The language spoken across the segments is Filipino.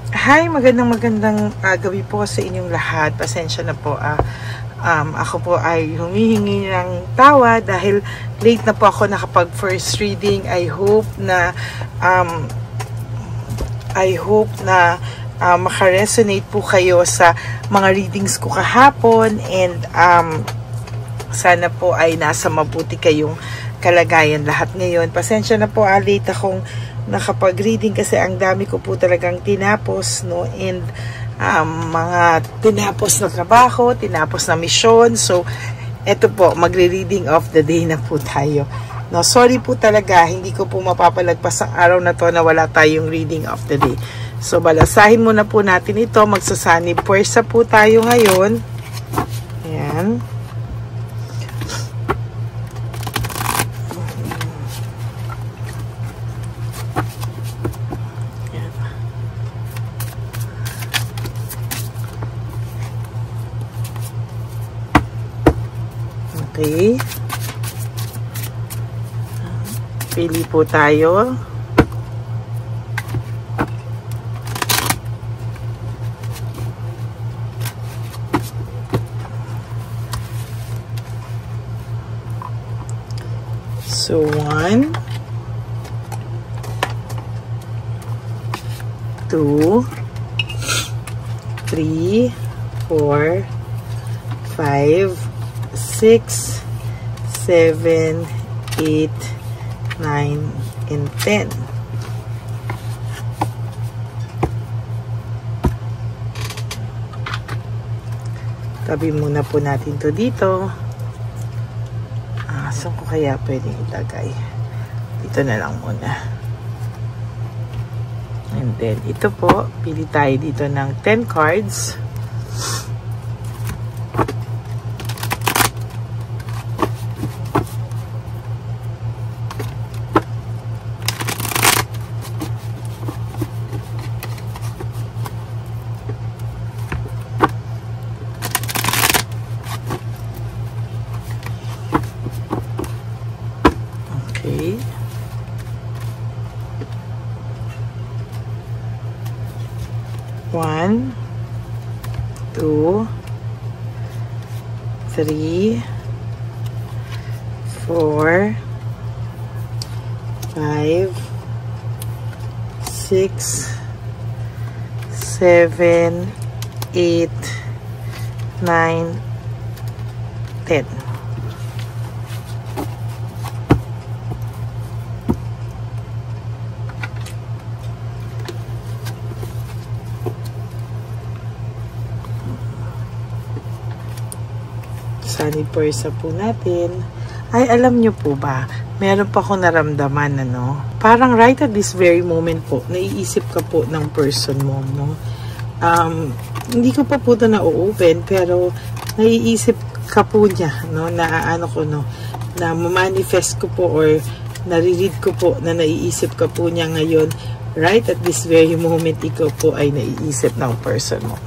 Hi, magandang gabi po sa inyong lahat. Pasensya na po. Ako po ay humihingi ng tawa dahil late na po ako nakapag first reading. I hope na makaresonate po kayo sa mga readings ko kahapon, and sana po ay nasa mabuti kayong kalagayan lahat ngayon. Pasensya na po, late akong nakapag-reading kasi ang dami ko po talagang tinapos, no? And mga tinapos na trabaho, tinapos na misyon. So, eto po, magre-reading of the day na po tayo. No, sorry po talaga, hindi ko po mapapalagpas ang araw na to na wala tayong reading of the day. So, balasahin muna po natin ito. Magsasani puwersa po tayo ngayon. Ayan. Okay. Pili po tayo. So, 1, 2, 3, 4, 5, 6, 7, 8, 9, and 10. Tabi muna po natin to dito. Saan ko kaya pwedeng itagay? Dito na lang muna. And then, ito po, pili tayo dito ng 10 cards. Okay. 1, 2, 3, 4, 5, 6, 7, 8, 9, 10. Sani puwersa po natin. Ay, alam nyo po ba, meron pa akong naramdaman, ano? Parang right at this very moment po, naiisip ka po ng person mo, no? Hindi ko pa po ito na-open, pero naiisip ka po niya, no? Na ma-manifest ko po or nare-read ko po na naiisip ka po niya ngayon. Right at this very moment, ikaw po ay naiisip ng person mo.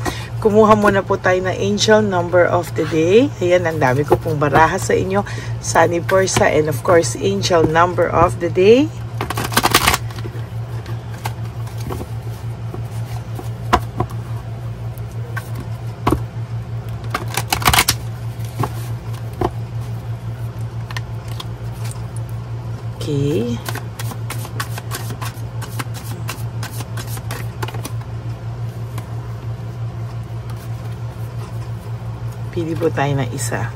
Kumuha muna po tayo ng angel number of the day. Ayan, ang dami ko pong baraha sa inyo. Sani puwersa and of course, angel number of the day. Okay. Pili po tayo ng isa.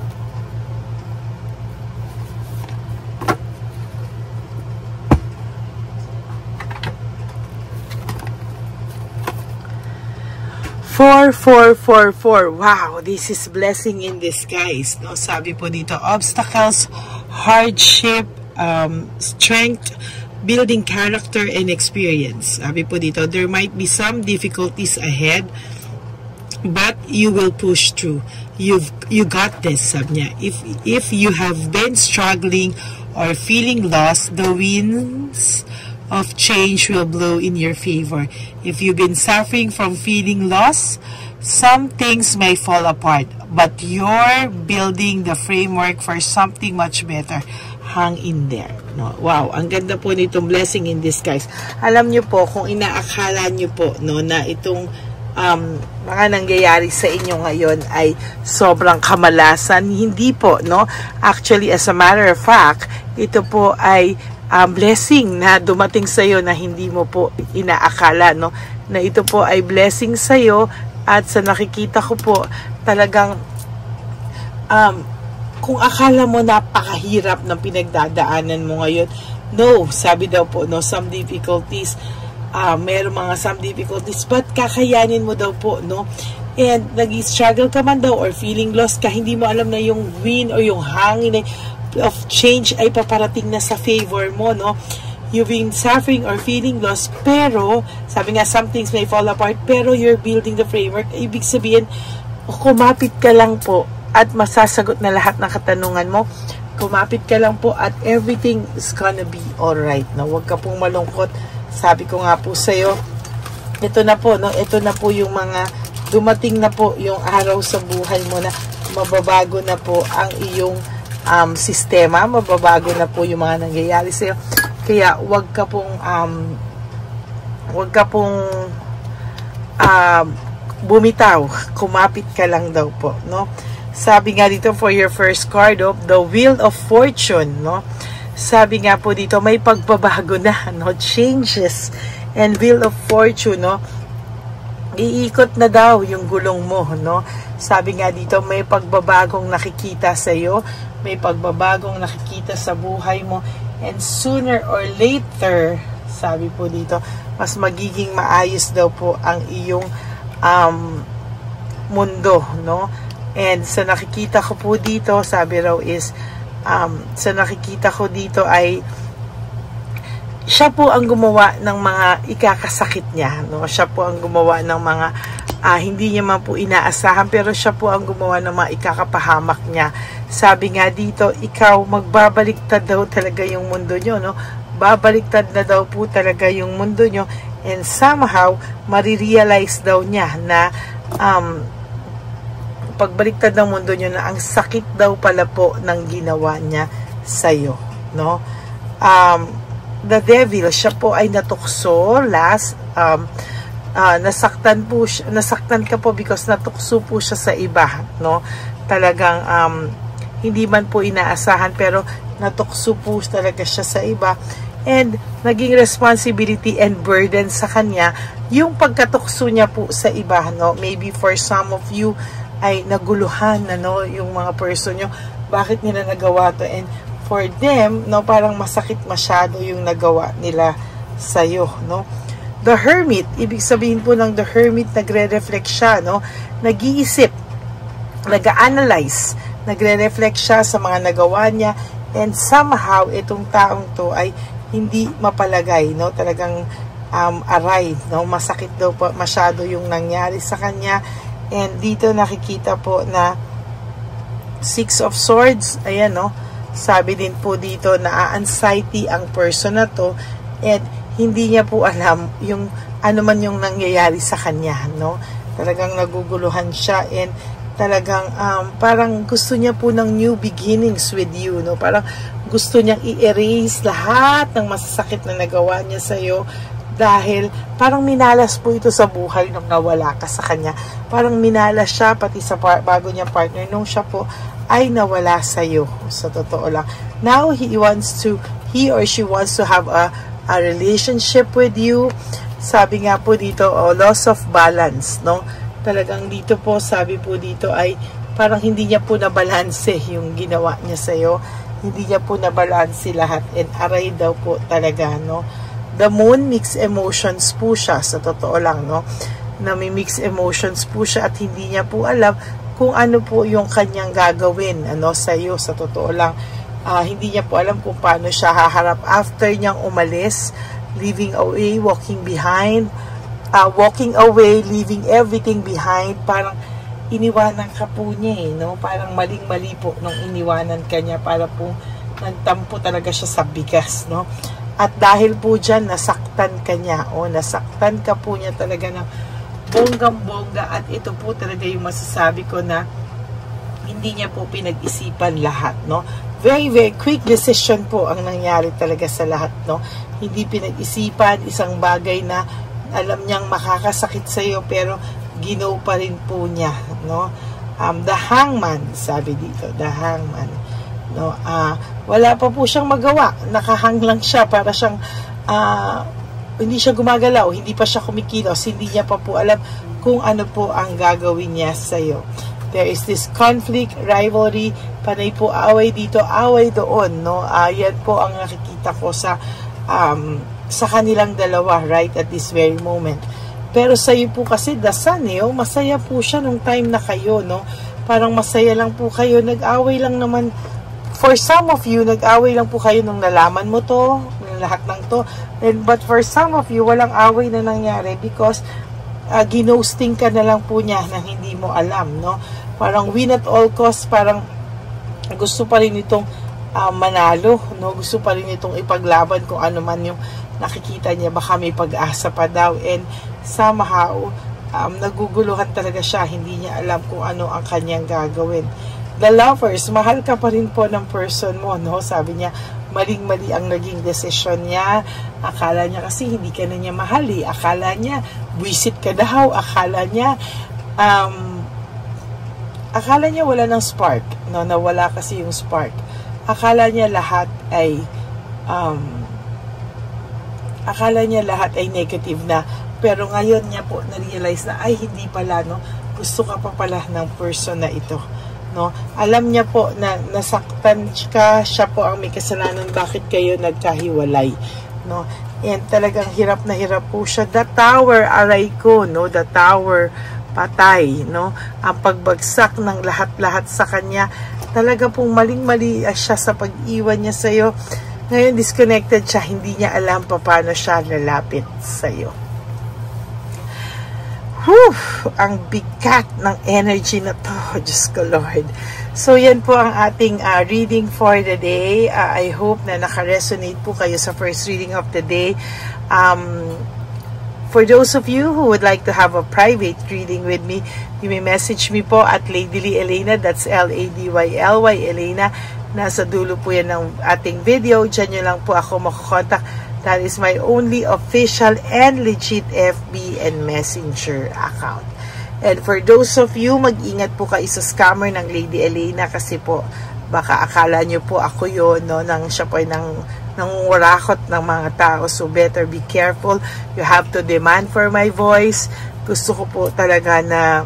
Four, 4. Wow, this is blessing in disguise. No, sabi po dito, obstacles, hardship, strength, building character and experience. Sabi po dito, there might be some difficulties ahead, but you will push through. You got this, sabi niya. If you have been struggling or feeling lost, the winds of change will blow in your favor. If you've been suffering from feeling lost, some things may fall apart, but you're building the framework for something much better. hang in there. No? Wow, ang ganda po nitong blessing in disguise. Alam nyo po, kung inaakala nyo po no, na itong mga nangyayari sa inyo ngayon ay sobrang kamalasan, hindi po, no? Actually, as a matter of fact, ito po ay blessing na dumating sa iyo na hindi mo po inaakala, no? Na ito po ay blessing sa iyo, at sa nakikita ko po talagang kung akala mo napakahirap ng pinagdadaanan mo ngayon, no, sabi daw po, no, some difficulties, meron mga some difficulties, but kakayanin mo daw po, no? And nag-struggle ka man daw or feeling lost ka, hindi mo alam na yung wind o yung hangin of change ay paparating na sa favor mo, no? You've been suffering or feeling lost, pero sabi nga, some things may fall apart, pero you're building the framework. Ibig sabihin, kumapit ka lang po at masasagot na lahat ng katanungan mo. Kumapit ka lang po at everything is gonna be alright, no? Huwag ka pong malungkot. Sabi ko nga po sa'yo, ito na po, no? Ito na po yung mga dumating na po yung araw sa buhay mo na mababago na po ang iyong sistema, mababago na po yung mga nangyayari sa'yo. Kaya wag ka pong bumitaw, kumapit ka lang daw po, no? Sabi nga dito for your first card of the Wheel of Fortune, no? Sabi nga po dito may pagbabago na, no? Changes and Wheel of Fortune, no? Iikot na daw yung gulong mo, no? Sabi nga dito may pagbabagong nakikita sa iyo, may pagbabagong nakikita sa buhay mo, and sooner or later, sabi po dito, mas magiging maayos daw po ang iyong mundo, no? And sa nakikita ko po dito, sabi raw is, sa nakikita ko dito ay, siya po ang gumawa ng mga ikakasakit niya, no? Siya po ang gumawa ng mga, hindi niya man po inaasahan, pero siya po ang gumawa ng mga ikakapahamak niya. Sabi nga dito, ikaw, magbabaliktad daw talaga yung mundo nyo, no? Babaliktad na daw po talaga yung mundo nyo, and somehow, marirealize daw niya na, pagbaliktad ng mundo nyo na ang sakit daw pala po ng ginawa niya sa'yo, no? The devil, siya po ay natukso last, nasaktan ka po because natukso po siya sa iba, no? Talagang, hindi man po inaasahan, pero natukso po talaga siya sa iba, and naging responsibility and burden sa kanya yung pagkatukso niya po sa iba, no? Maybe for some of you, ay naguluhan na, no, yung mga person nyo, bakit nila nagawa to, and for them, no, parang masakit masyado yung nagawa nila sa'yo, no. The Hermit, ibig sabihin po ng The Hermit, nagre-reflect siya, no, nag-iisip, nag-analyze, nagre-reflect siya sa mga nagawa niya, and somehow, itong taong to ay hindi mapalagay, no, talagang aray, no, masakit daw po masyado yung nangyari sa kanya. And dito nakikita po na Six of Swords, ayan, no, sabi din po dito na anxiety ang person na to, and hindi niya po alam yung ano man yung nangyayari sa kanya, no. Talagang naguguluhan siya, and talagang parang gusto niya po ng new beginnings with you, no. Parang gusto niyang i-erase lahat ng masasakit na nagawa niya sa'yo, dahil parang minalas po ito sa buhay nung nawala ka sa kanya. Parang minalas siya pati sa bago niyang partner nung siya po ay nawala sa iyo, sa totoo lang. Now he or she wants to have a relationship with you. Sabi nga po dito, loss of balance, no? Talagang dito po, sabi po dito ay parang hindi niya po nabalanse yung ginawa niya sa iyo. Hindi niya po nabalanse lahat, and aray daw po talaga, no? The Moon, mixed emotions po siya, sa totoo lang, no? Na may mixed emotions po siya, at hindi niya po alam kung ano po yung kanyang gagawin, ano, sa iyo, sa totoo lang. Hindi niya po alam kung paano siya haharap after niyang umalis, leaving away, walking away, leaving everything behind. Parang iniwanan ka po niya, no? Parang maling-mali po nung iniwanan ka niya, para po nagtampo talaga siya sa bigas, no? At dahil po dyan, nasaktan ka niya, o nasaktan ka po niya talaga ng bonggang-bongga, at ito po talaga yung masasabi ko na hindi niya po pinag-isipan lahat, no? very, very quick decision po ang nangyari talaga sa lahat, no? Hindi pinag-isipan, isang bagay na alam niyang makakasakit sa iyo, pero ginaw pa rin po niya, no? The hangman, sabi dito, the hangman, no? Wala pa po siyang magawa, nakahang lang siya, para siyang hindi siya gumagalaw, hindi pa siya kumikilos, hindi niya pa po alam kung ano po ang gagawin niya sa iyo. There is this conflict, rivalry, panay po away dito, away doon, no? Yan po ang nakikita ko sa kanilang dalawa right at this very moment. Pero sa iyo po kasi, the sun, masaya po siya nung time na kayo, no? Parang masaya lang po kayo, nag-away lang naman. For some of you, nag-away lang po kayo nung nalaman mo to, lahat ng to. But for some of you, walang away na nangyari because ginosting ka na lang po niya nang hindi mo alam, no? Parang win at all costs, parang gusto pa rin itong manalo, no? Gusto pa rin itong ipaglaban kung ano man yung nakikita niya, baka may pag-asa pa daw, and somehow naguguluhan talaga siya, hindi niya alam kung ano ang kanyang gagawin. The lovers, mahal ka pa rin po ng person mo, no? Sabi niya, maling-mali ang naging desisyon niya. Akala niya kasi hindi ka na niya mahal, eh. Akala niya buwisit ka daw, akala niya wala ng spark, no? Nawala kasi yung spark. Akala niya lahat ay negative na. Pero ngayon niya po na-realize na ay hindi pala, no? Gusto ka pa pala ng person na ito, no? Alam niya po na nasaktan ka, siya po ang may kasalanan bakit kayo nagkahiwalay, no? And talagang hirap na hirap po siya. The tower, aray ko, no? The tower, patay, no? Ang pagbagsak ng lahat-lahat sa kanya, talaga pong maling-mali siya sa pag-iwan niya sa iyo. Ngayon disconnected siya, hindi niya alam paano siya lalapit sa iyo. Ang bigat ng energy na to, Diyos ko Lord. So yan po ang ating reading for the day. I hope na naka-resonate po kayo sa first reading of the day. For those of you who would like to have a private reading with me, you may message me po at Ladyly Elena, that's Ladyly Elena. Nasa dulo po yan ng ating video. Diyan nyo lang po ako makukontak. That is my only official and legit FB and Messenger account. And for those of you, mag-ingat po kayo sa scammer ng Lady Elena kasi po baka akala nyo po ako yun, no? Nang siya po ay nangungurakot ng mga tao. So better be careful. You have to demand for my voice. Gusto ko po talaga na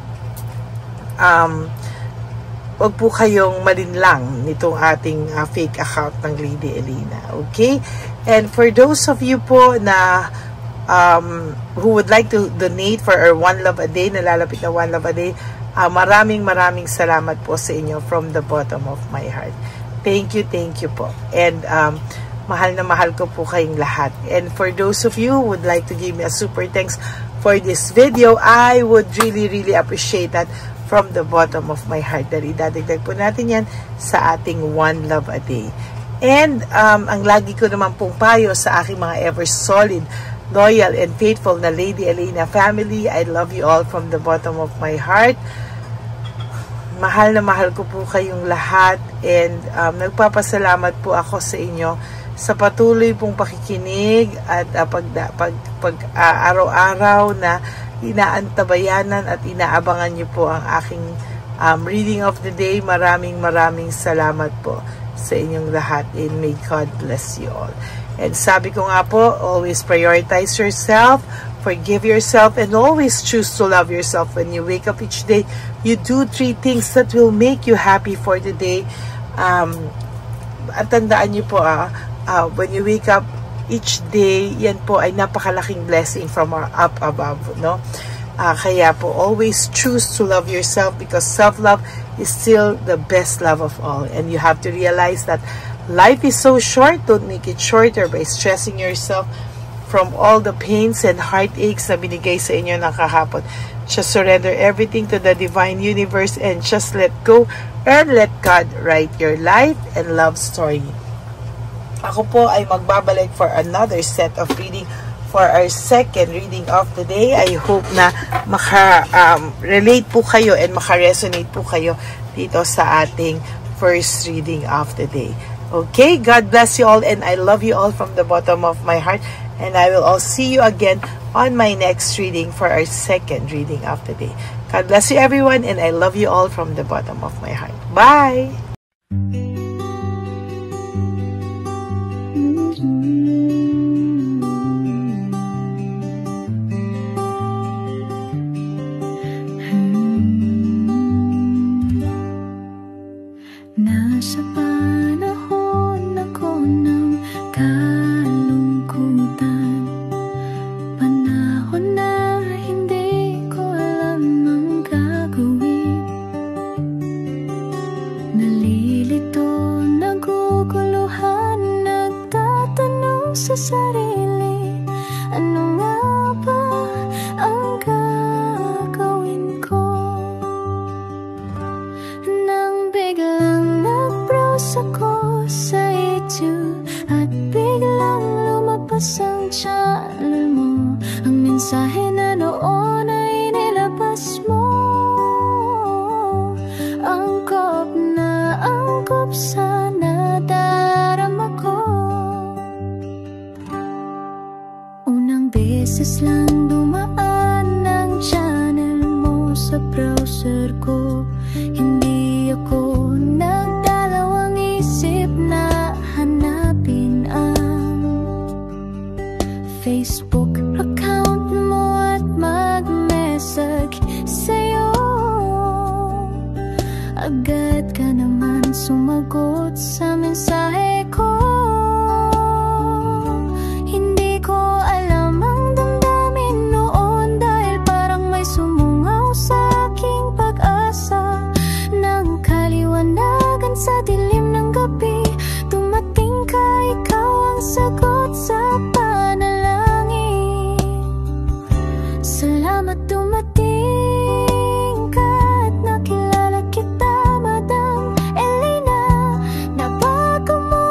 wag po kayong malinlang nitong ating fake account ng Lady Elena. Okay? And for those of you po na who would like to donate for our One Love a Day, nalalapit na One Love a Day, maraming salamat po sa inyo from the bottom of my heart. Thank you po. And mahal na mahal ko po kayong lahat. And for those of you who would like to give me a super thanks for this video, I would really appreciate that from the bottom of my heart. Dahil idadagdag po natin yan sa ating One Love a Day. And ang lagi ko naman pong payo sa aking mga ever solid, loyal, and faithful na Lady Elena family, I love you all from the bottom of my heart. Mahal na mahal ko po kayong lahat, and nagpapasalamat po ako sa inyo sa patuloy pong pakikinig at araw-araw na inaantabayanan at inaabangan niyo po ang aking reading of the day. Maraming salamat po sa inyong lahat, and may God bless you all. And sabi ko nga po, always prioritize yourself, forgive yourself, and always choose to love yourself. When you wake up each day, you do 3 things that will make you happy for the day. At tandaan niyo po, when you wake up each day, yan po ay napakalaking blessing from our up above, no? Kaya po, always choose to love yourself, because self-love is still the best love of all. And you have to realize that life is so short. Don't make it shorter by stressing yourself from all the pains and heartaches na binigay sa inyo ng kahapon. Just surrender everything to the divine universe and just let go and let God write your life and love story. Ako po ay magbabalik for another set of reading for our second reading of the day. I hope na maka-relate po kayo and maka-resonate po kayo dito sa ating first reading of the day. Okay, God bless you all, and I love you all from the bottom of my heart. And I will all see you again on my next reading for our second reading of the day. God bless you everyone, and I love you all from the bottom of my heart. Bye! Nasa panahon ako ng kalungkutan, panahon na hindi ko alam ang gagawin. Nalilito, naguguluhan, nagtatanong sa sarili, ano nga ba ang gagawin ko? Nang biglang nag-browse ako sa YouTube at biglang lumabas ang channel mo, ang mensahe na noon ay nilabas mo. Angkop sa nadarama ko. Unang beses lang dumaan ang channel mo sa browser ko, hindi ako nagdalawang isip na hanapin ang Facebook account mo at mag-message sa'yo. Agad ka naman sumagot sa mensahe ko. Hindi ko alam ang damdamin noon, dahil parang may sumungaw sa aking pag-asa. Nang kaliwanagan sa dilim ng gabi, dumating ka, ikaw ang sagot sa panalangin. Salamat dumating ka at nakilala kita, Madam Elena. Nabago mo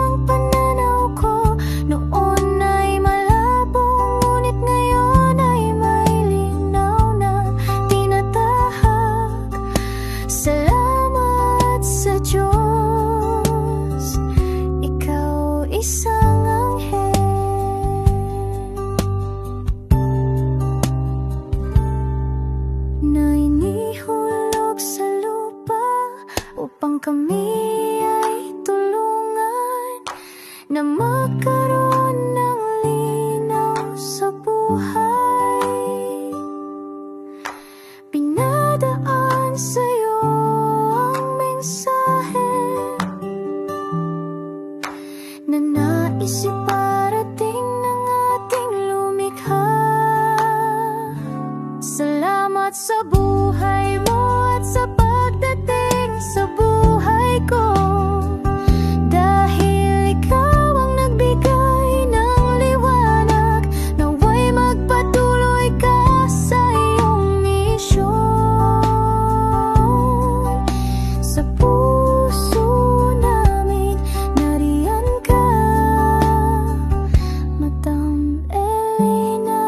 ang pananaw ko, noon ay malabo, ngunit ngayon ay may linaw na tinatahak. Salamat sa Diyos, ikaw isang anghel na inihulog sa lupa upang kami ay tulungan na magkaroon ng linaw sa buhay. Pinadaan sa'yo ang mensahe na nais iparating ng ating lumikha. Salamat sa buhay mo at sa pagdating sa buhay ko, dahil ikaw ang nagbigay ng liwanag, naway magpatuloy ka sa iyong misyon. Sa puso namin nariyan ka, Madam Elena.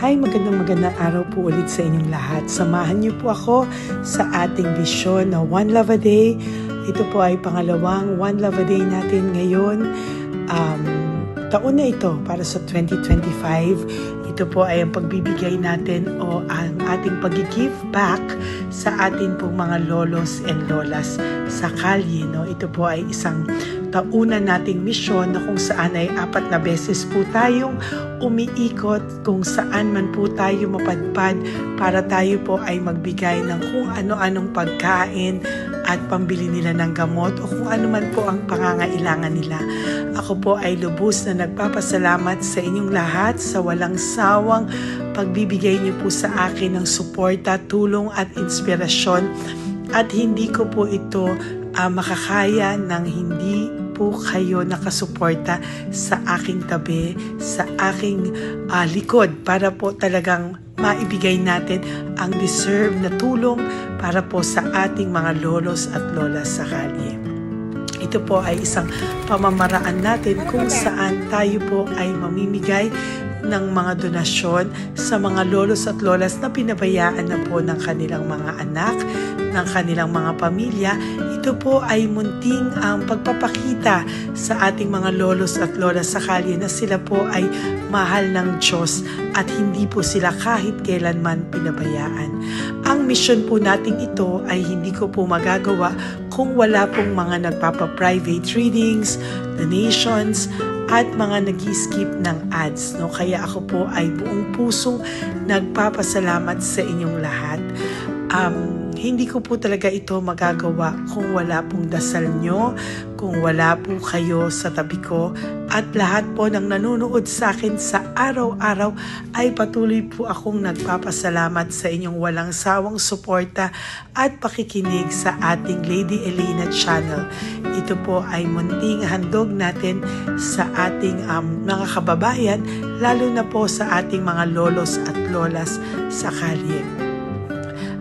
Hi, magandang araw po ulit sa inyong lahat. Samahan niyo po ako sa ating vision na One Love a Day. Ito po ay pangalawang One Love a Day natin ngayon. Taon na ito para sa 2025. Ito po ay ang pagbibigay natin o ang ating pag-give back sa atin pong mga lolos and lolas sa kalye. No? Ito po ay isang taunan nating misyon na kung saan ay 4 na beses po tayong umiikot kung saan man po tayo mapadpad para tayo po ay magbigay ng kung ano-anong pagkain at pambili nila ng gamot o kung ano man po ang pangangailangan nila. Ako po ay lubos na nagpapasalamat sa inyong lahat sa walang sawang pagbibigay niyo po sa akin ng suporta, tulong at inspirasyon, at hindi ko po ito makakaya ng hindi po kayo nakasuporta sa aking tabi, sa aking likod para po talagang maibigay natin ang deserve na tulong para po sa ating mga lolos at lolas sa kalye. Ito po ay isang pamamaraan natin kung saan tayo po ay mamimigay ng mga donasyon sa mga lolos at lolas na pinabayaan na po ng kanilang mga anak, ng kanilang mga pamilya. Ito po ay munting ang pagpapakita sa ating mga lolos at lolas sa kalye na sila po ay mahal ng Diyos at hindi po sila kahit kailanman pinabayaan. Ang mission po nating ito ay hindi ko po magagawa kung wala pong mga nagpapa-private readings, donations, at mga nag-skip ng ads. No? Kaya ako po ay buong pusong nagpapasalamat sa inyong lahat. Hindi ko po talaga ito magagawa kung wala pong dasal nyo, kung wala po kayo sa tabi ko, at lahat po ng nanonood sa akin sa araw-araw ay patuloy po akong nagpapasalamat sa inyong walang sawang suporta at pakikinig sa ating Lady Elena channel. Ito po ay munting handog natin sa ating mga kababayan, lalo na po sa ating mga lolos at lolas sa kalye.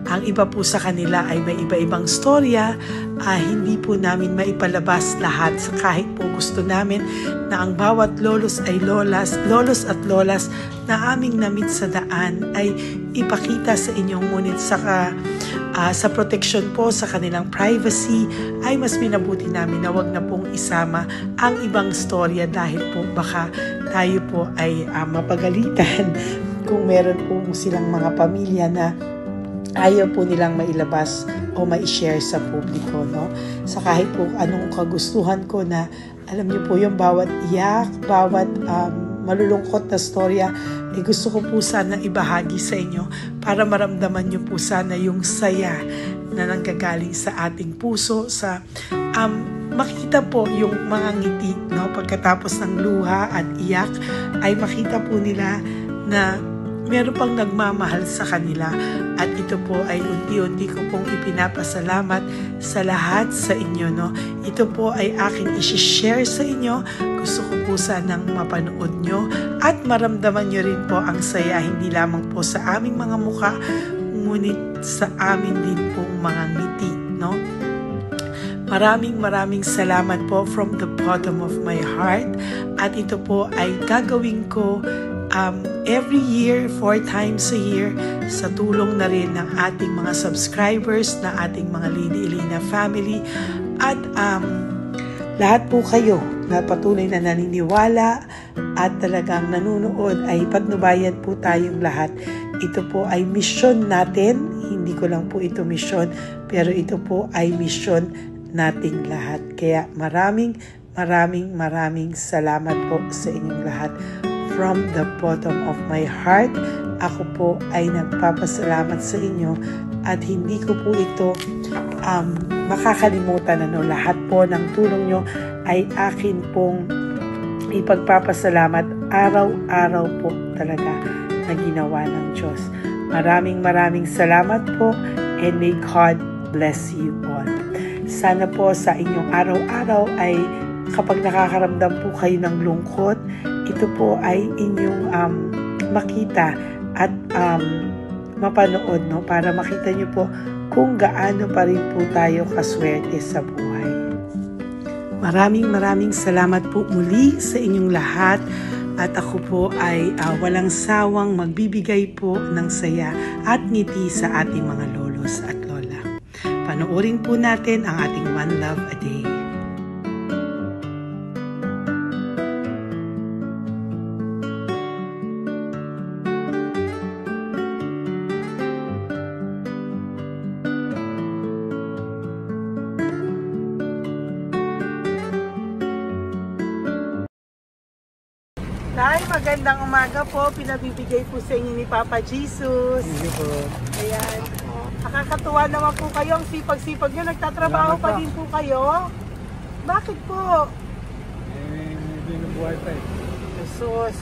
Ang iba po sa kanila ay may iba-ibang storya, hindi po namin maipalabas lahat kahit po gusto namin na ang bawat lolos at lolas na aming namit sa daan ay ipakita sa inyong, ngunit sa protection po sa kanilang privacy ay mas minabuti namin na wag na pong isama ang ibang storya dahil po baka tayo po ay mapagalitan kung meron po silang mga pamilya na ayaw po nilang mailabas o ma-share sa publiko, no? Sa kahit po anong kagustuhan ko na, alam niyo po yung bawat iyak, bawat malulungkot na storya, gusto ko po sana ibahagi sa inyo para maramdaman niyo po sana yung saya na nanggagaling sa ating puso, sa makita po yung mga ngiti, no? Pagkatapos ng luha at iyak ay makita po nila na meron pang nagmamahal sa kanila, at ito po ay unti-unti ko pong ipinapasalamat sa lahat sa inyo, no? Ito po ay aking isi-share sa inyo. Gusto ko po sanang mapanood nyo at maramdaman nyo rin po ang saya, hindi lamang po sa aming mga muka, ngunit sa amin din pong mga ngiti, no? Maraming salamat po from the bottom of my heart, at ito po ay gagawin ko every year, 4 times a year, sa tulong na rin ng ating mga subscribers, na ating mga Lady Elena family, at lahat po kayo na patuloy na naniniwala at talagang nanonood, ay patnubayan po tayong lahat. Ito po ay mission natin, hindi ko lang po ito mission, pero ito po ay mission nating lahat. Kaya maraming salamat po sa inyong lahat. From the bottom of my heart, ako po ay nagpapasalamat sa inyo, at hindi ko po ito makakalimutan. Lahat po ng tulong nyo ay akin pong ipagpapasalamat araw-araw po talaga na ginawa ng Diyos. Maraming salamat po, and may God bless you all. Sana po sa inyong araw-araw ay kapag nakakaramdam po kayo ng lungkot, ito po ay inyong makita at mapanood, no? Para makita nyo po kung gaano pa rin po tayo kaswerte sa buhay. Maraming salamat po muli sa inyong lahat, at ako po ay walang sawang magbibigay po ng saya at ngiti sa ating mga lolos at lola. Panoorin po natin ang ating One Love a Day. Nay, magandang umaga po. Pinabibigay po sa inyo ni Papa Jesus. Thank you po. Ayan. Nakakatuwa naman po kayo. Ang sipag-sipag nyo. Nagtatrabaho pa din po kayo. Bakit po? Binubuhay pa eh. Jesus.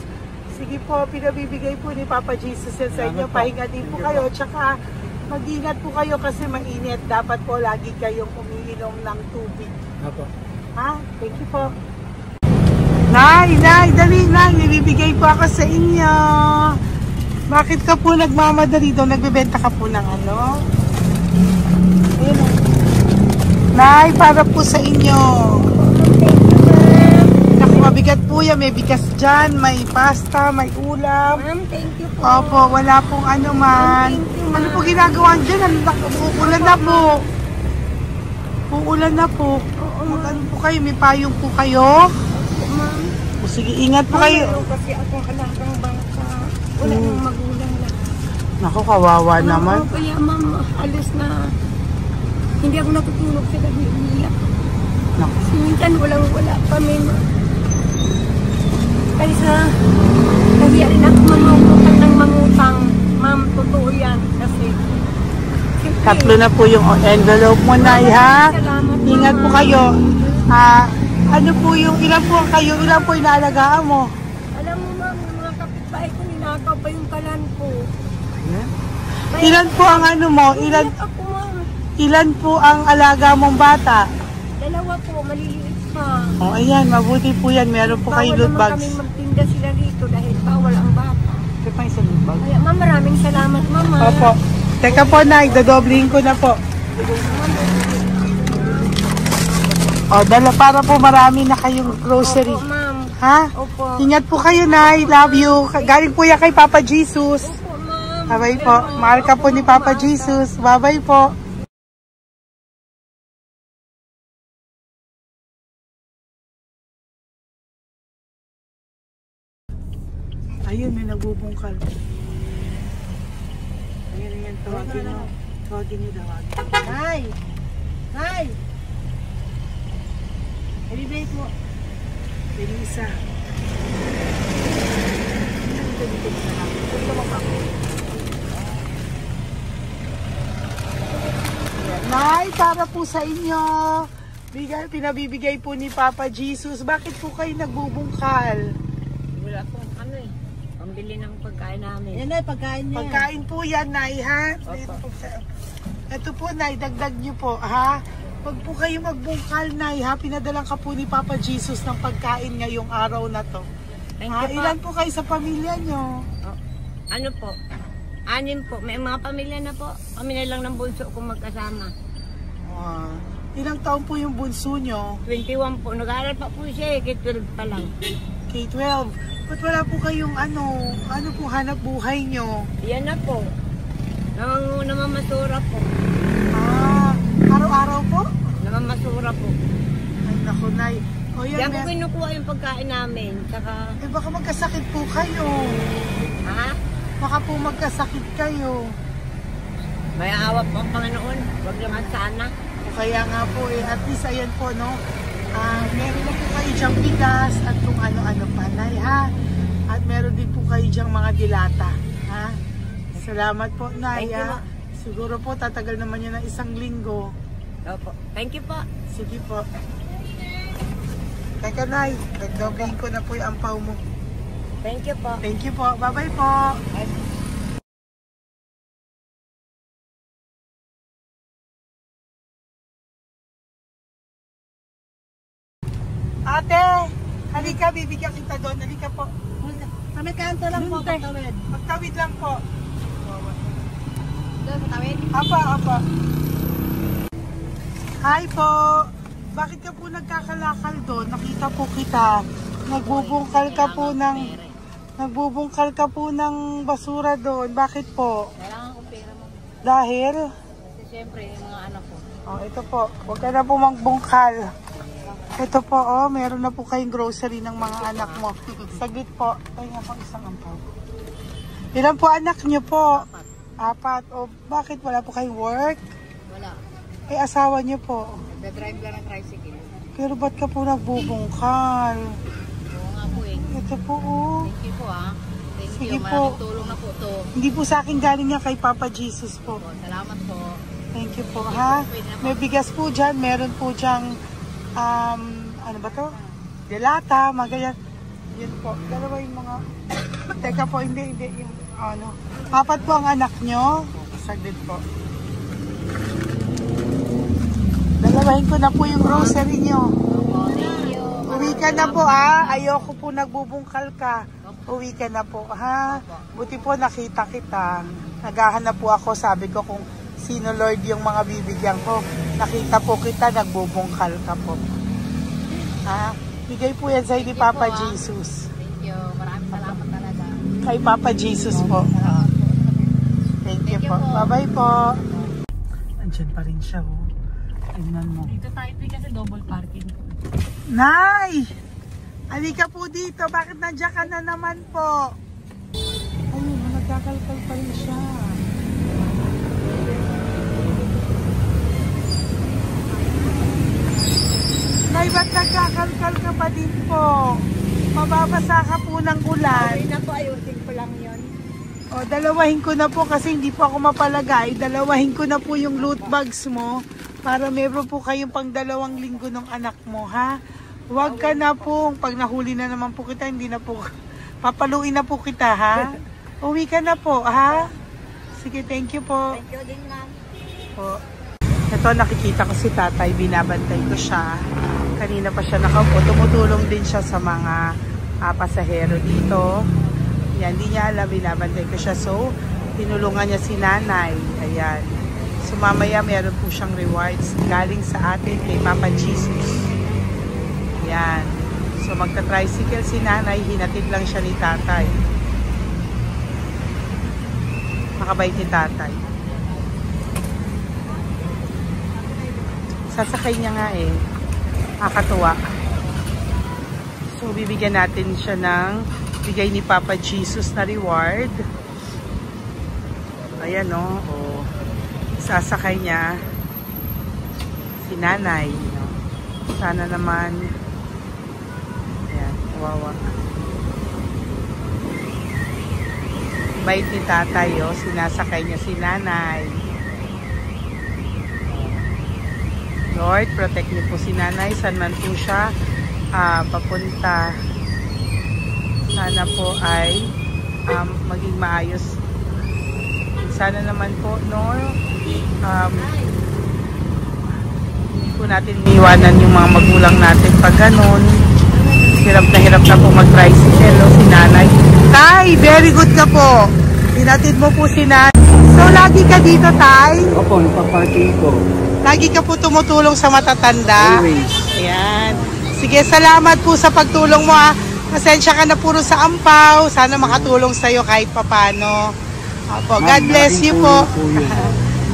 Sige po, pinabibigay po ni Papa Jesus yan sa inyo. Pahinga din po kayo. Tsaka mag-ingat po kayo kasi mainit. Dapat po lagi kayong umiinom ng tubig. Apo. Ha? Thank you po. Nay, dali Nay, nibibigay po ako sa inyo. Bakit ka po nagmamadali daw? Nagbebenta ka po ng ano? Ayun. Nay, para po sa inyo. Naku, mabigat po yan. May bigas dyan, may pasta, may ulam. Ma'am, thank you po. Opo, wala pong ano man. Ano po ginagawa dyan? Uulan na po. Uulan na po. Mag-ano po kayo? May payong po kayo? Ma'am. O, sige, ingat po kayo. Kasi akong alagang bangka. Wala nang magulang na. Naku, kawawa naman. Kaya ma'am, alis na. Hindi ako natutulog sa gabi. Umiyak. Naku. Minsan wala kami. Kaysa nahiya rin ako mangutang ng mangutang. Ma'am, totoo yan. Kasi Tatlo na po yung envelope mo, Nay, ha? Ingat po kayo. Ano po yung, ilan po kayo, ilan po inaalagaan mo? alam mo ma'am, yung mga kapitbahay ko, ninakaw pa yung kalan ko. Ilan po ang ano mo? Umiyak ako ma'am. Ilan po ang alaga mong bata? Dalawa po, maliliit pa. O, ayan, mabuti po yan. Meron po kayo loot Bawal naman bags. kami magtinda sila rito dahil bawal ang bata. Ito pa yung sa loot bag. Kaya ma'am, maraming salamat mama. Opo. Teka po, Nay, dadobling ko na po. O, dala para po marami na kayong grocery. Opo ma'am. Ha? Opo. Ingat po kayo, Nay. Love you. Galing po yan kay Papa Jesus. Opo ma'am. Bye-bye po. Mahal ka po ni Papa Jesus. Bye-bye po. Ayun, may nagbubungkal. Ayun, tawagin mo. Tawagin niyo daw. Nay! Nay! Ibibigay po. Elisa. Nay, para po sa inyo. Pinabibigay po ni Papa Jesus. Bakit po kayo nagbubungkal? Wala po ano eh. Pambili ng pagkain namin. Yan ay pagkain niya. Pagkain po yan, Nay, ha? Ito po, Nay, dagdag niyo po, ha? Pag po kayo magbungkal, Nay, ha? Pinadalang ka po ni Papa Jesus ng pagkain ngayong araw na to. Thank Ha? you po. Ilan po kayo sa pamilya nyo? Oh, ano po? 6 po. May mga pamilya na po. Kami na lang ng bunso kung magkasama. Ilang taon po yung bunso nyo? 21 po. Nag-aaral pa po siya eh. K-12 pa lang. K-12. Ba't wala po kayong ano po hanap buhay nyo? Yan na po. Namamasura po. Araw-araw po? Namamasura po. Ay, naku, Nay. O yan, Diyan ko kinukuha yung pagkain namin. Saka, baka magkasakit po kayo. ha? Baka po magkasakit kayo. May awa po ang Panginoon. Huwag naman sana. O kaya nga po at least ayan po, no? Meron na po kayo dyang bigas at kung ano-ano pa, Nay, ha? At meron din po kayo dyang mga dilata, ha? Salamat po, Nay, Thank you, ha? Siguro po tatagal naman yan ng 1 linggo. Opo. Thank you po. Sige po. Teka, Nay, nagdobling ko na po yung ampaw mo. Thank you po. Thank you po. Bye-bye po. Ate, halika, bibigyan kita doon. Halika po. Sa may kanto lang po, patawid. Magtawid lang po. Doon, patawid. Apa. Hi po. Bakit ka po nagkakalakal doon? Nakita po kita. Nagbubungkal ka po ng basura doon. Bakit po? Kailangan ko pera mo. Dahil? Kasi syempre, yung mga anak ko. Oh, ito po. Huwag ka na po magbungkal. Ito po, oh. Meron na po kayong grocery ng mga anak mo. Saglit po. Ay nga po, isang ampaw. Ilan po anak niyo po? 4. O, bakit wala po kayong work? Wala. Eh, asawa niyo po. Nagdadrive lang ng tricycle. Pero ba't ka po nagbubungkal? Oo nga po eh. Ito po, oh. Thank you po ah. Thank Sige you. po. Maraming tulong na po to. Hindi po sa akin galing niya kay Papa Jesus po. Salamat po. Thank you po, ha? May bigas po dyan. Meron po dyang, ano ba to? Delata, magayan. Yan po. Dalawa yung mga... Teka po, hindi. Yung, ano. 4 po ang anak nyo. Saglit po. Dalawahin ko na po yung grocery nyo. Uwi ka na po ha. Ayoko po nagbubungkal ka. Uwi ka na po ha. Buti po nakita kita. Naghahanap po ako. Sabi ko kung sino Lord yung mga bibigyan ko. Nakita po kita. Nagbubungkal ka po. Ha? Bigay po yan sa'yo ni Papa Jesus. Thank you. Maraming salamat talaga. Kay Papa Jesus po. Thank you po. Bye-bye po. Andyan pa rin siya oh. Tingnan mo. Dito tayo kasi double parking. Nay! Halika po dito. Bakit nandiyan ka na naman po? Ayun, nagkakalkal pa rin siya. Nay, ba't nagkakalkal ka pa din po? Mababasa ka po ng ulan. Okay na po, ayusin ko lang yun. O, dalawahin ko na po kasi hindi po ako mapalagay. Dalawahin ko na po yung loot bags mo para meron po kayong pang 2 linggo ng anak mo, ha? Huwag ka na po. Pag nahuli na naman po kita, hindi na po, papaluin na po kita, ha? Uwi ka na po, ha? Sige, thank you po. Thank you din, ma'am. Po. Ito, nakikita ko si tatay, binabantay ko siya. Kanina pa siya nakaupo. Tumutulong din siya sa mga pasahero dito. Yan, hindi niya alam, binabantay ko siya. So, tinulungan niya si nanay. Ayan. So, mamaya meron po siyang rewards galing sa atin kay Papa Jesus. Ayan. So, magta-tricycle si nanay. Hinatid lang siya ni tatay. Makabait ni tatay. Sasakay niya nga eh. Nakakatuwa. So, bibigyan natin siya ng bigay ni Papa Jesus na reward. Ayan o. Oh. Sasakay niya si nanay. No? Sana naman. Ayan. Wawa. Bait ni tatay o. Sinasakay niya si nanay. Lord, protect niyo po si nanay. Saan man po siya papunta. Sana po ay maging maayos. Sana naman po, no? Hindi po natin iwanan yung mga magulang natin pag ganun. Hirap na po mag-tricycle, no? Si nanay. Tay, very good ka po. Hinatid mo po si nanay. So, lagi ka dito, Tay? Opo, napaparking ko. Lagi ka po tumutulong sa matatanda? Always. Ayan. Sige, salamat po sa pagtulong mo, ha. Pasensya ka na puro sa ampaw. Sana makatulong sa'yo kahit papano. Opo, God bless you po.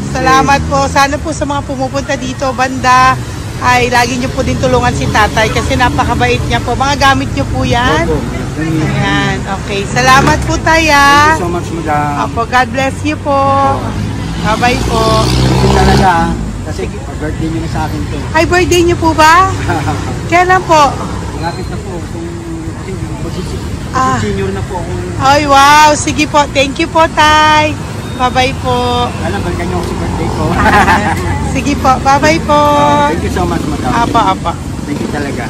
Salamat po. Sana po sa mga pumupunta dito, banda, ay lagi nyo po din tulungan si tatay kasi napakabait niya po. Mga gamit nyo po yan. Opo. Ayan, okay. Salamat po tayo. Thank you so much, madam. Opo, God bless you po. Bye-bye po. Ito talaga, kasi birthday nyo na sa akin to. Ay, birthday nyo po ba? Kailan po? Malapit na po. Kasi senior na po ako. Ay, wow. Sige po. Thank you po, Tay. Bye-bye po. Alam, balikan nyo ako sa birthday ko. Sige po. Bye-bye po. Thank you so much, madam. Apa. Thank you talaga.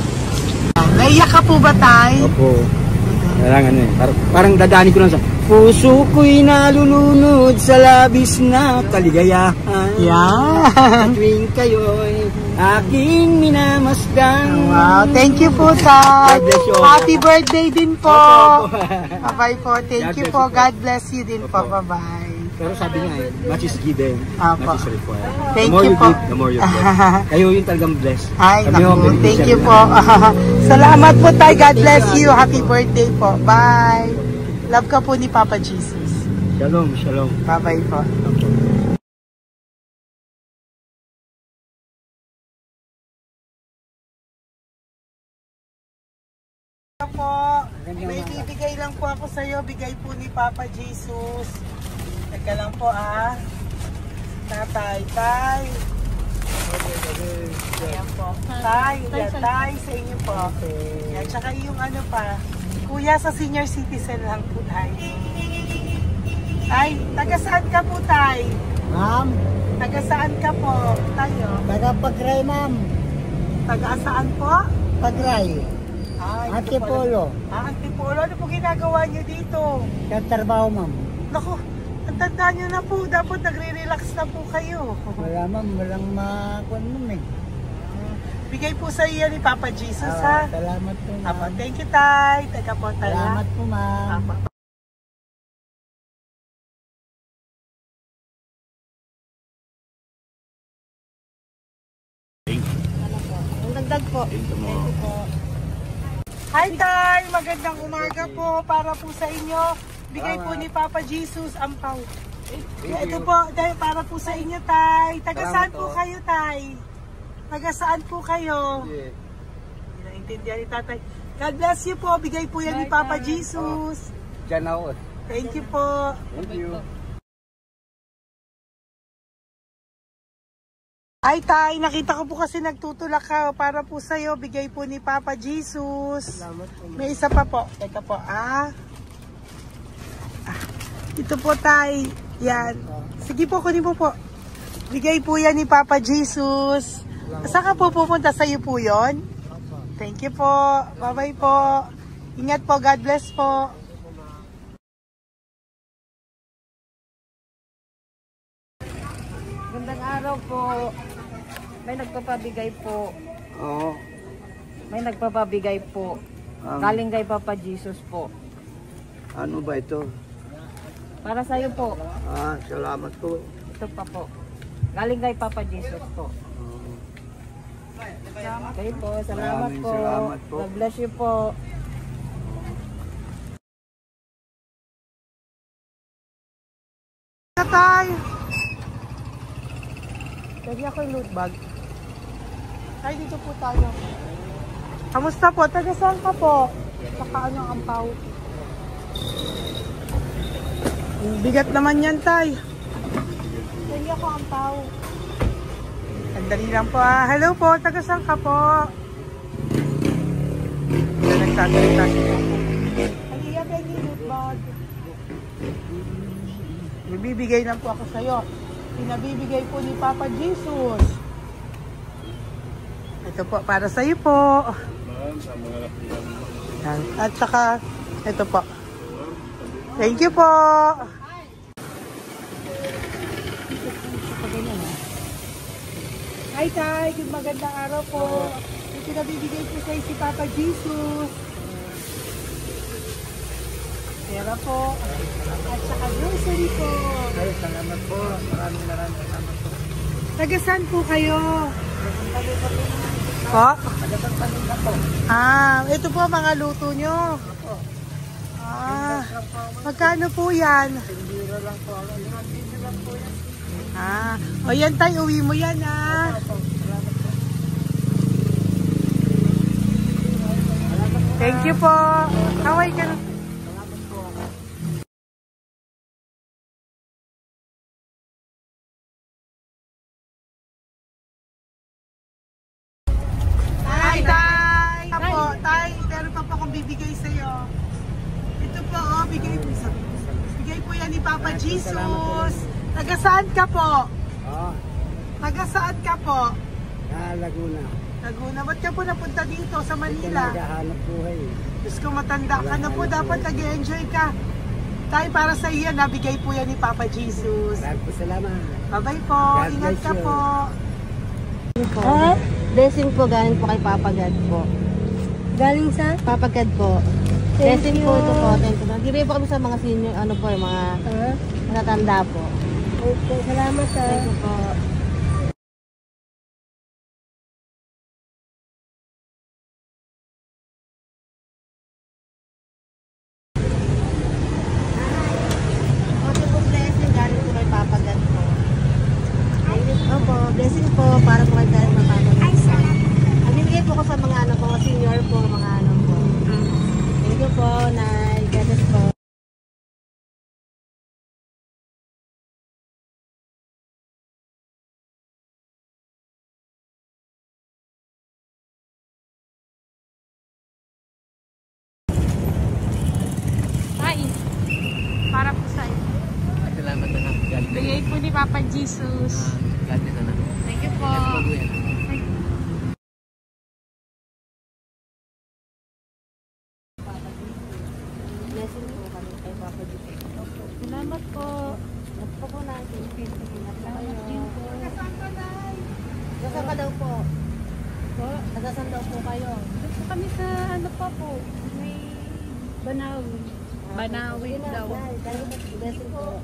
Naiyak ka po ba, Tay? Opo. Parang ano eh. Parang dadaanin ko lang sa puso ko'y nalulunod sa labis na kaligayahan. Yan. Tuwing kayo'y aking minamasdan. Wow. Thank you po, Tay. God bless you. Happy birthday din po. Opo. Bye-bye po. Thank you po. God bless you din po. Bye-bye. Pero sabi nga eh, much is given, Apo. much is required. Thank The more you you po. give, the more you get. Kayo yung talagang blessed. Ay, Kami yung naku. Thank beneficiary you po. lang. Salamat po, Tay. God bless you. Happy birthday po. Bye. Love ka po ni Papa Jesus. Shalom, shalom. Bye-bye po. Po, may bibigay lang po ako sa iyo, bigay po ni Papa Jesus. Teka lang po Tatay, Tay. Ayan po. Tay, Tay sa inyo po. Yan, tsaka yung ano pa, Kuya sa senior citizen lang po, Tay. Tay, taga saan ka po, Tay? Ma'am, Taga saan ka po, Tayo? taga Pagray, ma'am. Taga saan po? Pagray. Ay, Antipolo. Antipolo, ano po ginagawa nyo dito? Katrabaho, ma'am. Naku, ang tanda nyo na po. Dapat nagre-relax na po kayo. Wala, ma'am. Walang makuan, ma'am eh. Bigay po sa iyo ni Papa Jesus, ha? Salamat po, Apo, ma'am. thank you, Tay. Teka po, Tay. Salamat po, ma'am. Apo. Ang dagdag po. Thank you po. Hi, Tay! Magandang umaga po para po sa inyo. Bigay po ni Papa Jesus ang pau. Ito po, Tay, para po sa inyo, Tay. Taga saan po kayo, Tay? Taga saan po kayo? Hindi naintindihan ni Tatay. God bless you po. Bigay po yan ni Papa Jesus. Diyan ako. Thank you po. Thank you. Ay, Tay, nakita ko po kasi nagtutulak ka para po sa'yo. Bigay po ni Papa Jesus. May isa pa po. Teka po, ito po, Tay. Yan. Sige po, kunin mo po. Bigay po yan ni Papa Jesus. Saan ka po pupunta? Sa'yo po yun? Thank you po. Bye-bye po. Ingat po. God bless po. Gandang araw po. May nagpapabigay po. Oo. May nagpapabigay po. Galing kay Papa Jesus po. Ano ba ito? Para sa iyo po. Salamat po. Ito pa po. Galing kay Papa Jesus po. Okay po. Salamat Maraming po. salamat po. God bless you po. Tay! Lagi ako yung loot bag. Tay, dito po tayo. Kamusta po? Taga saan ka po? Saka ano ang ampaw? Bigat naman yan, Tay. Lagi ako ampaw. Sandali lang po, Hello po, taga saan ka po? Nagsasalita siya. Halika, Benny, loot bag. Bibigay lang po ako sa'yo. Pinabibigay po ni Papa Jesus. Ito po, para sa'yo po. At saka, ito po. Thank you po. Hi, Tay. Good magandang araw po. Yung pinabibigay po sa'yo si Papa Jesus. Pera po. At saka grocery po. Ay, salamat po. Maraming salamat po. Taga saan po kayo? Po? Ito po mga luto nyo. Magkano po yan? O yan, Tay, uwi mo yan, Thank you po. Kaway ka na. Hi, Tay! Tay, meron pa po akong bibigay sa'yo. Ito po, bigay po yan ni Papa Jesus. Taga saan ka po? Taga saan ka po? Laguna. Laguna. Ba't ka po napunta dito sa Manila? Naghahanap buhay. Diyos ko, matanda ka na po. Dapat nag-enjoy ka. Tay, para sa iyo, nabigay po yan ni Papa Jesus. Maraming po salamat. Bye-bye po. God Ingat bless ka you. po. Blessing po galing po kay Papa God po. Galing sa? Papa God po. Thank Blessing you. po ito po. Thank you. Nagbibigay po kami sa mga senior, yung mga matatanda po. Okay, salamat Thank you po. Ito po blessing galing po kay Papa God po. Opo, blessing po para po kay Papa God. Nagbibigay po ko sa mga mga senior po, mga po. Thank you po, Nay. God bless po. Ay, para po sa iyo. Salamat na lang. Bigay po ni Papa Jesus. God bless na. Thank you po. Blessing po kami kay Papa Jesus. Salamat po. At po natin. Salamat din po. Kasama daw po. Po? Tagasan daw po kayo. Dito kami sa ano pa po, may Banawi. Banawi daw. Blessing po.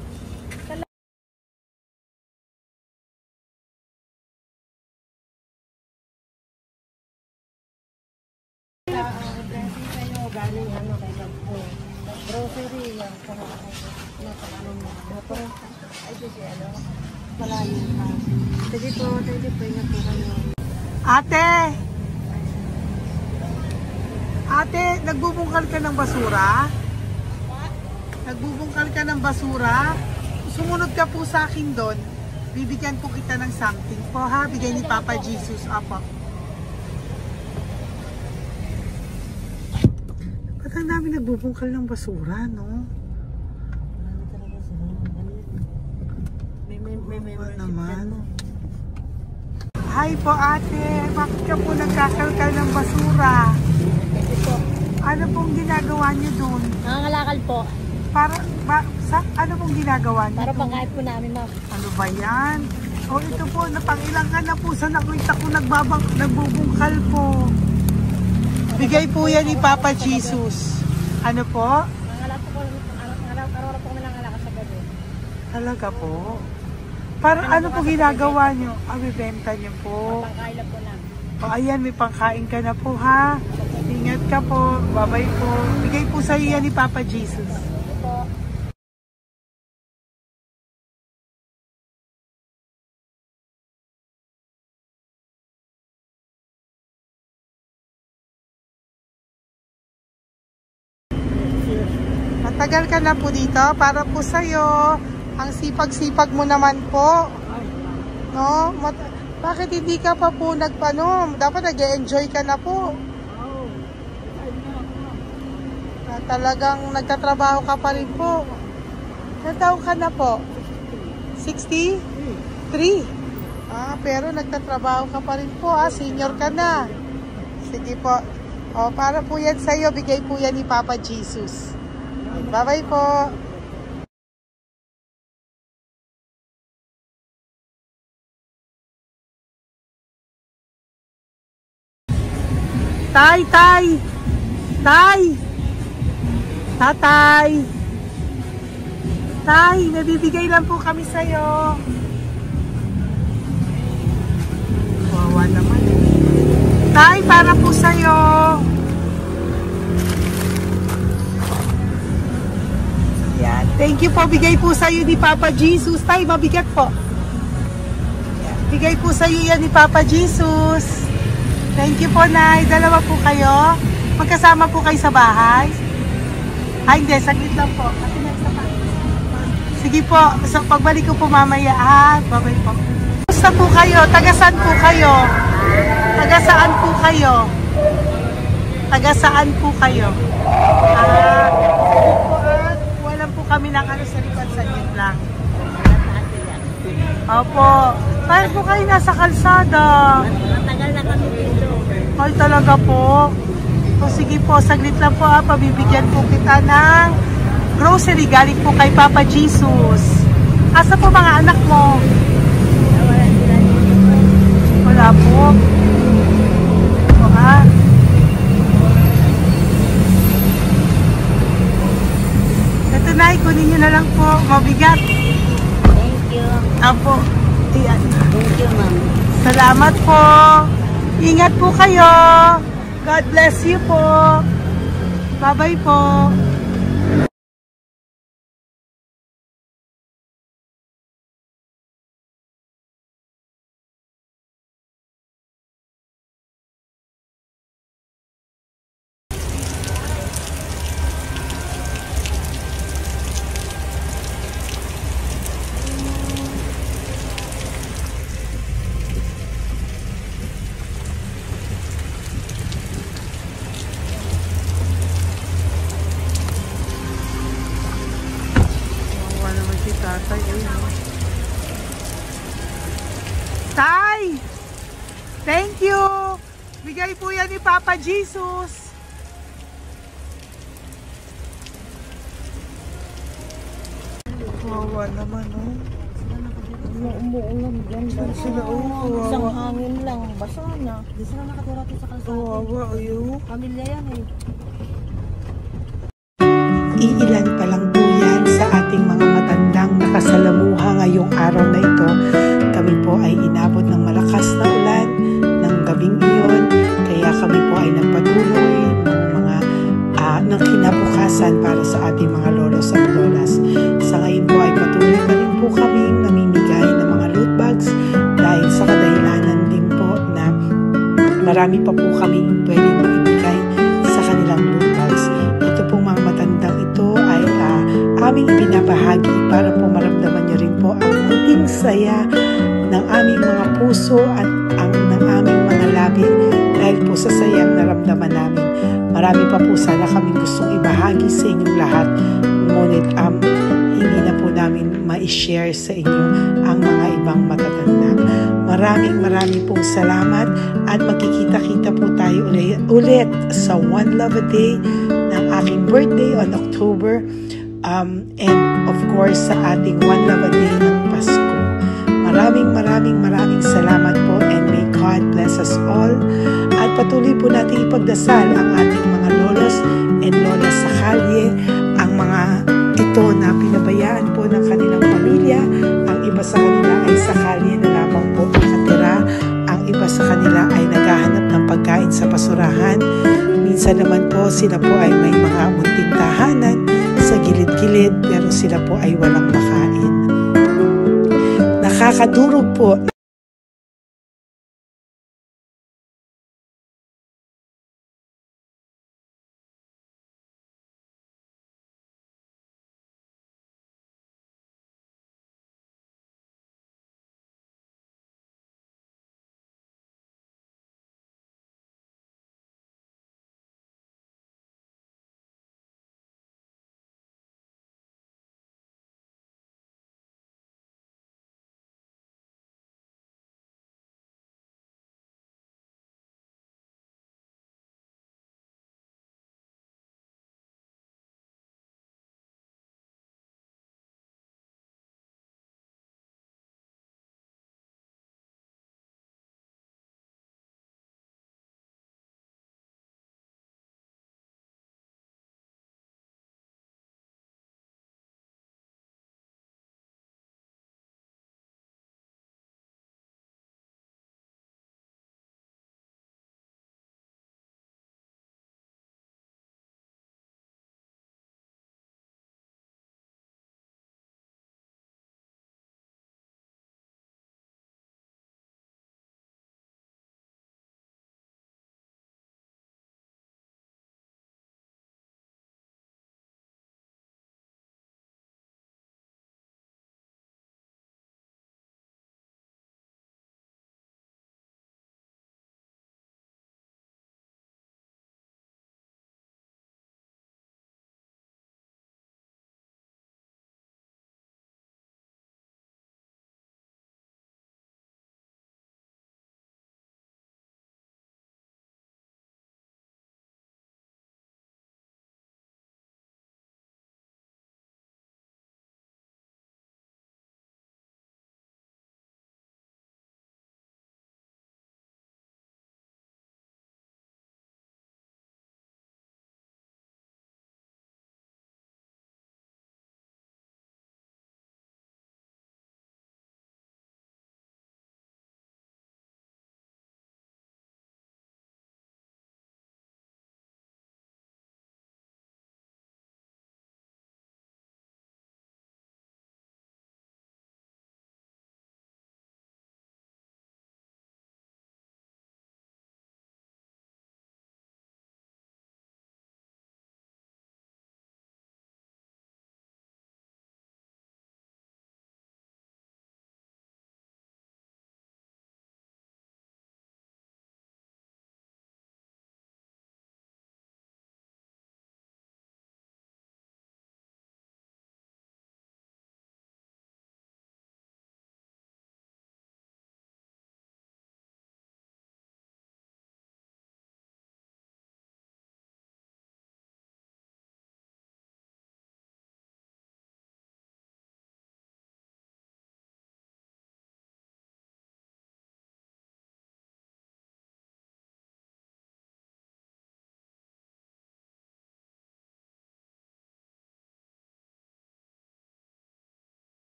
Blessing kayo. Galing ano kay Gagpo. Grocery. Yung napakanon mo. Ay, kasi ano. Palalim pa. Sige po. Ingat po kayo. Ate! Ate, nagbubungkal ka ng basura? Nagbubungkal ka ng basura? Sumunod ka po sa akin doon. Bibigyan po kita ng something po ha. Bigay ni Papa Jesus. Apo. Ba't ang dami nagbubungkal ng basura, no? Marami talaga sila. May membership naman. dyan. Hi po ate. Bakit ka po nagkakalkal ng basura? Kasi po, Ano pong ginagawa niyo doon? nangangalakal po. Ano pong ginagawa niyo Para doon? pangkait po namin, ma'am. Ano ba yan? O ito po, napangilang ka na po sa nakita ko nagbubungkal po. Bigay po yan ni Papa Jesus. Ano po? Nangangalak po araw-araw po kami nangangalakal sa gabi. Talaga po? Para ano po ginagawa niyo? Bibenta niyo po. Pangkain lang po namin. O ayan, may pangkain ka na po ha. Ingat ka po. Bye-bye po. Bigay po sa iyo yan ni Papa Jesus. Po. Matagal ka na po dito. Para po sa'yo. Ang sipag-sipag mo naman po. No? Bakit hindi ka pa po nagpanom? Dapat nag-e-enjoy ka na po. Talagang nagtatrabaho ka pa rin po. Ilang taon ka na po? 63? Pero nagtatrabaho ka pa rin po. Senior ka na. Sige po. Para po yan sa'yo. Bigay po yan ni Papa Jesus. Bye-bye po. Tay! Tatay! Tay, nabibigay lang po kami sa'yo. Wawa naman. Tay, para po sa'yo. Yan. Thank you po. Bigay po sa'yo ni Papa Jesus. Tay, mabigat po. Yan. Bigay po sa'yo yan ni Papa Jesus. Thank you po, Nay. Dalawa po kayo. Magkasama po kayo sa bahay. Hindi. Saglit lang po. Sige po. Sa pagbalik ko po mamaya. Bye-bye po. Kumusta po kayo? Taga-saan po kayo? Taga-saan po kayo? Taga-saan po kayo? Sige po wala po kami ng sa likod. Saglit lang. Opo. Tayo po kayo nasa kalsada. Matagal na kami dito. Ay, talaga po. So, sige po, saglit lang po pabibigyan po kita ng grocery galing po kay Papa Jesus. Asa po mga anak mo? Wala po. Ito na, ikunin nyo na lang po. Mabigat. Thank you. Apo. Ayan. Thank you, ma'am. Salamat po. Ingat po kayo. God bless you po. Bye-bye po. Tatay, Tay! Thank you! Bigay po yan ni Papa Jesus. Wawa naman, oh. Umuulan dyan. Sila, Isang hangin lang. Basa na. Di sila nakatira dito sa kalsada. Kawawa, ayaw. Pamilya yan eh. Iilan pa lang po yan sa ating mga matandang nakasalamuha ngayong araw na ito. Kami po ay inabot ng malakas na ulan ng gabing iyon. Kaya kami po ay nagpatuloy ng kinabukasan para sa ating mga lolos at lolas. Sa ngayon po ay patuloy pa rin po kami namimigay ng mga loot bags dahil sa kadahilanan din po na marami pa po kami pwedeng maibigay sa kanilang loot bags. Ito pong mga matandang ito ay aming ibinabahagi para po maramdaman nyo rin po ang munting saya ng aming mga puso at ng aming mga labi dahil po sa sayang naramdaman namin. Marami pa po sana kaming gustong ibahagi sa inyong lahat, ngunit hindi na po namin ma-share sa inyo ang mga ibang matatanda. Maraming pong salamat at magkikita-kita po tayo ulit sa One Love a Day ng aking birthday on October and of course sa ating One Love a Day ng Pasko. Maraming salamat po and may God bless us all. At patuloy po natin ipagdasal ang ating mga lolos and lolas sa kalye, ang mga ito na pinabayaan po ng kanilang pamilya. Ang iba sa kanila ay sa kalye na lamang po nakatira. Ang iba sa kanila ay naghahanap ng pagkain sa basurahan. Minsan naman po sila po ay may mga munting tahanan sa gilid-gilid pero sila po ay walang makain. Nakakadurog po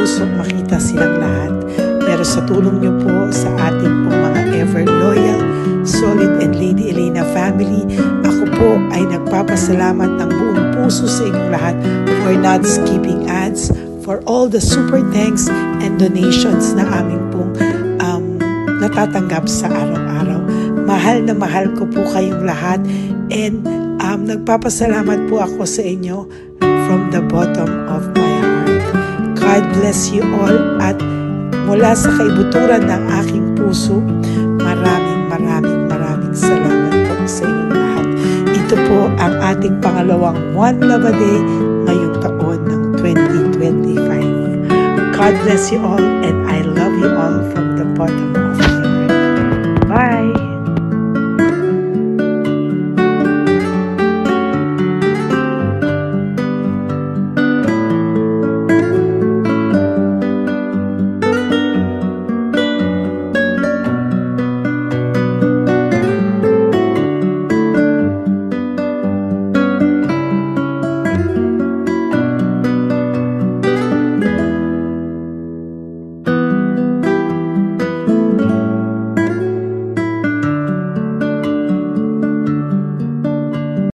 puso makita silang lahat. Pero sa tulong niyo po sa ating pong mga ever loyal, solid and Lady Elena family, ako po ay nagpapasalamat ng buong puso sa inyong lahat for not skipping ads, for all the super thanks and donations na aming pong natatanggap sa araw-araw. Mahal na mahal ko po kayong lahat, and nagpapasalamat po ako sa inyo from the bottom of my heart. God bless you all, at mula sa kaibuturan ng aking puso, maraming salamat po sa inyong lahat. Ito po ang ating pangalawang One Love a Day ngayong taon ng 2025. God bless you all, and I love you all from the bottom of